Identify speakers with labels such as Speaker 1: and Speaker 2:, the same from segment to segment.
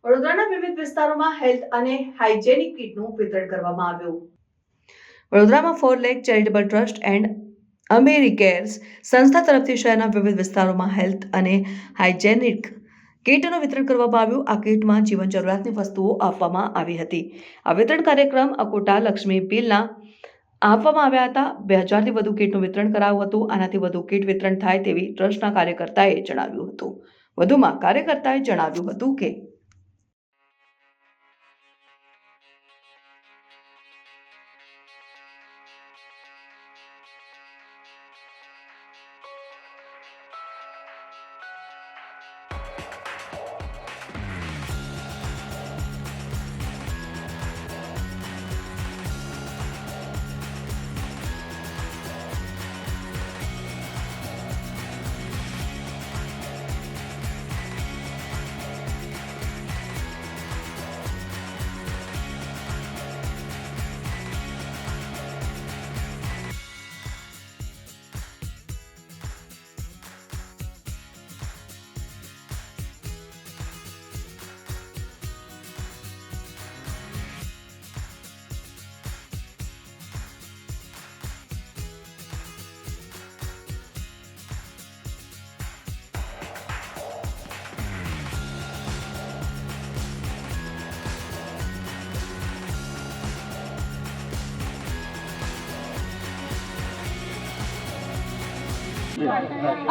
Speaker 1: વડોદરાના વિવિધ વિસ્તારોમાં હેલ્થ અને હાઇજેનિક કીટનું વિતરણ કરવામાં આવ્યું. વડોદરામાં 4 લેક ચેરિટેબલ ટ્રસ્ટ એન્ડ અમેરિકેર્સ સંસ્થા તરફથી શહેરના વિવિધ વિસ્તારોમાં હેલ્થ અને હાઇજેનિક કીટનું વિતરણ કરવામાં આવ્યું. આ કીટમાં જીવન જરૂરિયાતની વસ્તુઓ આપવામાં આવી હતી. આ વિતરણ કાર્યક્રમ અકોટા લક્ષ્મી બિલના આપવામાં આવ્યા હતા. 2000થી વધુ કીટનું વિતરણ કરાયું હતું. આનાથી વધુ કીટ વિતરણ થાય તેવી ટ્રસ્ટના કાર્યકર્તાએ જણાવ્યું હતું. વધુમાં કાર્યકર્તાએ જણાવ્યું હતું કે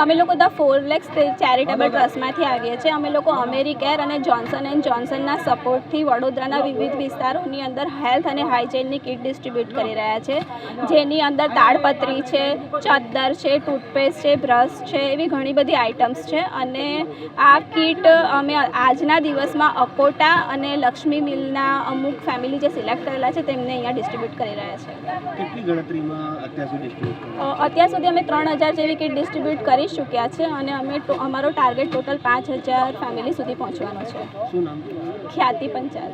Speaker 2: અમે લોકો ધ 4 લેક્સ ચેરિટેબલ ટ્રસ્ટમાંથી આવીએ છીએ. અમે લોકો અમેરિકેર અને જોન્સન એન્ડ જોન્સનના સપોર્ટથી વડોદરાના વિવિધ વિસ્તારોની અંદર હેલ્થ અને હાઇજેનની કીટ ડિસ્ટ્રીબ્યુટ કરી રહ્યા છે, જેની અંદર તાડપત્રી છે, ચદ્દર છે, ટૂથપેસ્ટ છે, બ્રશ છે, એવી ઘણી બધી આઇટમ્સ છે. અને આ કીટ અમે આજના દિવસમાં અકોટા અને લક્ષ્મી મિલના અમુક ફેમિલી જે સિલેક્ટ કરેલા છે તેમને અહીંયા ડિસ્ટ્રીબ્યુટ કરી રહ્યા છે.
Speaker 3: કેટલી ગણતરીમાં
Speaker 2: અત્યાર સુધી અમે 3000 જેવી કીટ ડિસ્ટ્રીબ્યુટ કરી ચૂક્યા છે અને અમારો ટાર્ગેટ ટોટલ 5000 ફેમિલી સુધી પહોંચવાનો છે.
Speaker 3: શું નામ?
Speaker 2: ખ્યાતિ પંચાલ.